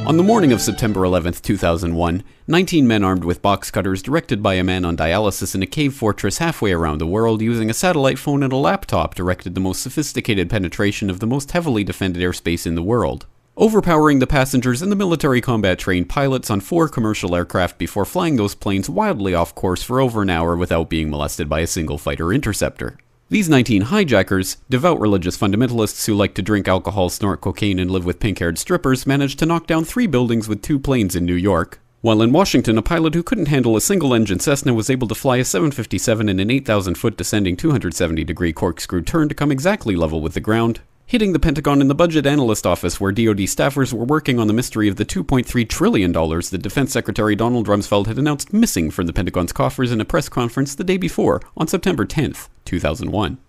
On the morning of September 11, 2001, 19 men armed with box cutters directed by a man on dialysis in a cave fortress halfway around the world using a satellite phone and a laptop directed the most sophisticated penetration of the most heavily defended airspace in the world, overpowering the passengers and the military combat-trained pilots on 4 commercial aircraft before flying those planes wildly off course for over an hour without being molested by a single fighter interceptor. These 19 hijackers, devout religious fundamentalists who like to drink alcohol, snort cocaine, and live with pink-haired strippers, managed to knock down 3 buildings with 2 planes in New York, while in Washington a pilot who couldn't handle a single-engine Cessna was able to fly a 757 in an 8,000-foot descending 270-degree corkscrew turn to come exactly level with the ground, hitting the Pentagon in the budget analyst office where DoD staffers were working on the mystery of the $2.3 trillion that Defense Secretary Donald Rumsfeld had announced missing from the Pentagon's coffers in a press conference the day before, on September 10th, 2001.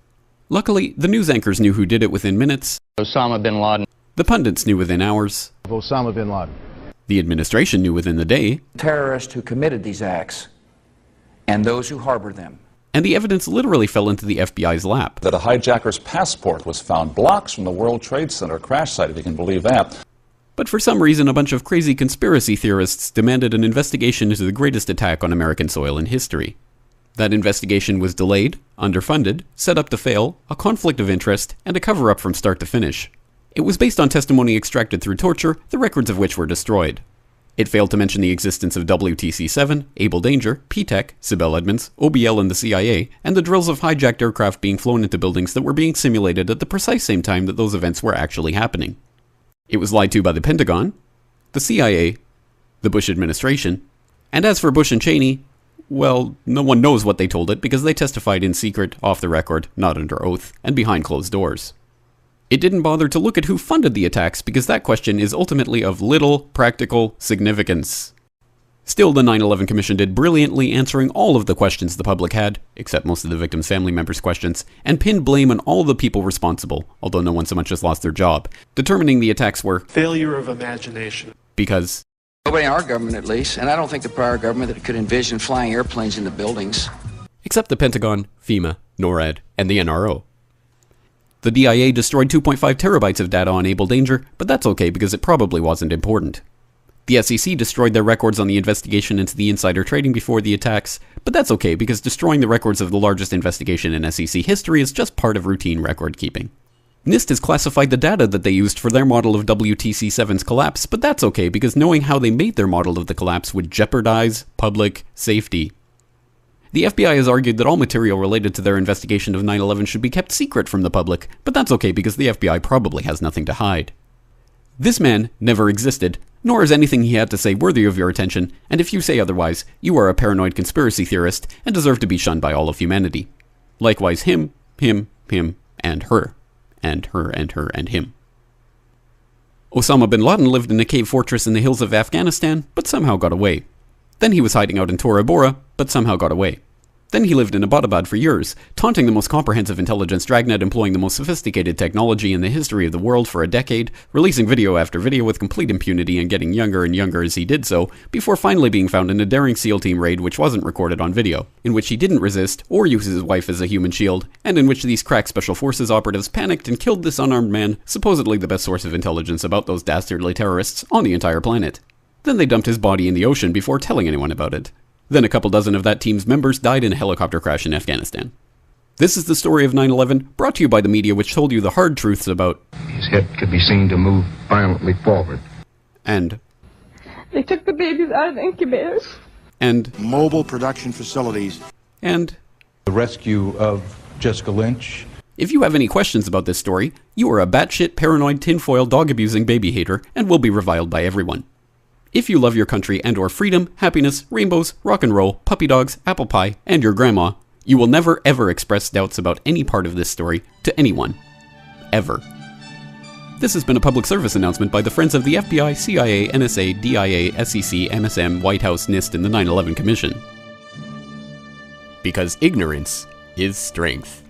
Luckily, the news anchors knew who did it within minutes. Osama bin Laden. The pundits knew within hours. Osama bin Laden. The administration knew within the day. Terrorists who committed these acts and those who harbored them. And the evidence literally fell into the FBI's lap. That a hijacker's passport was found blocks from the World Trade Center crash site, if you can believe that. But for some reason, a bunch of crazy conspiracy theorists demanded an investigation into the greatest attack on American soil in history. That investigation was delayed, underfunded, set up to fail, a conflict of interest, and a cover-up from start to finish. It was based on testimony extracted through torture, the records of which were destroyed. It failed to mention the existence of WTC-7, Able Danger, P-TECH, Sibel Edmonds, OBL and the CIA, and the drills of hijacked aircraft being flown into buildings that were being simulated at the precise same time that those events were actually happening. It was lied to by the Pentagon, the CIA, the Bush administration, and as for Bush and Cheney, well, no one knows what they told it because they testified in secret, off the record, not under oath, and behind closed doors. It didn't bother to look at who funded the attacks because that question is ultimately of little practical significance. Still, the 9/11 Commission did brilliantly answering all of the questions the public had, except most of the victims' family members' questions, and pinned blame on all the people responsible, although no one so much as lost their job, determining the attacks were failure of imagination. Because Nobody in our government, at least, and I don't think the prior government that could envision flying airplanes into buildings. Except the Pentagon, FEMA, NORAD, and the NRO. The DIA destroyed 2.5 terabytes of data on Able Danger, but that's okay because it probably wasn't important. The SEC destroyed their records on the investigation into the insider trading before the attacks, but that's okay because destroying the records of the largest investigation in SEC history is just part of routine record keeping. NIST has classified the data that they used for their model of WTC-7's collapse, but that's okay because knowing how they made their model of the collapse would jeopardize public safety. The FBI has argued that all material related to their investigation of 9/11 should be kept secret from the public, but that's okay because the FBI probably has nothing to hide. This man never existed, nor is anything he had to say worthy of your attention, and if you say otherwise, you are a paranoid conspiracy theorist and deserve to be shunned by all of humanity. Likewise him, and her. And her, and her, and him. Osama bin Laden lived in a cave fortress in the hills of Afghanistan, but somehow got away. Then he was hiding out in Tora Bora, but somehow got away. Then he lived in Abbottabad for years, taunting the most comprehensive intelligence dragnet employing the most sophisticated technology in the history of the world for a decade, releasing video after video with complete impunity and getting younger and younger as he did so, before finally being found in a daring SEAL team raid which wasn't recorded on video, in which he didn't resist or use his wife as a human shield, and in which these crack special forces operatives panicked and killed this unarmed man, supposedly the best source of intelligence about those dastardly terrorists on the entire planet. Then they dumped his body in the ocean before telling anyone about it. Then a couple dozen of that team's members died in a helicopter crash in Afghanistan. This is the story of 9/11, brought to you by the media which told you the hard truths about his head could be seen to move violently forward. And they took the babies out of the incubators. And mobile production facilities. And the rescue of Jessica Lynch. If you have any questions about this story, you are a batshit paranoid tinfoil dog-abusing baby hater and will be reviled by everyone. If you love your country and or freedom, happiness, rainbows, rock and roll, puppy dogs, apple pie, and your grandma, you will never ever express doubts about any part of this story to anyone. Ever. This has been a public service announcement by the Friends of the FBI, CIA, NSA, DIA, SEC, MSM, White House, NIST, and the 9/11 Commission. Because ignorance is strength.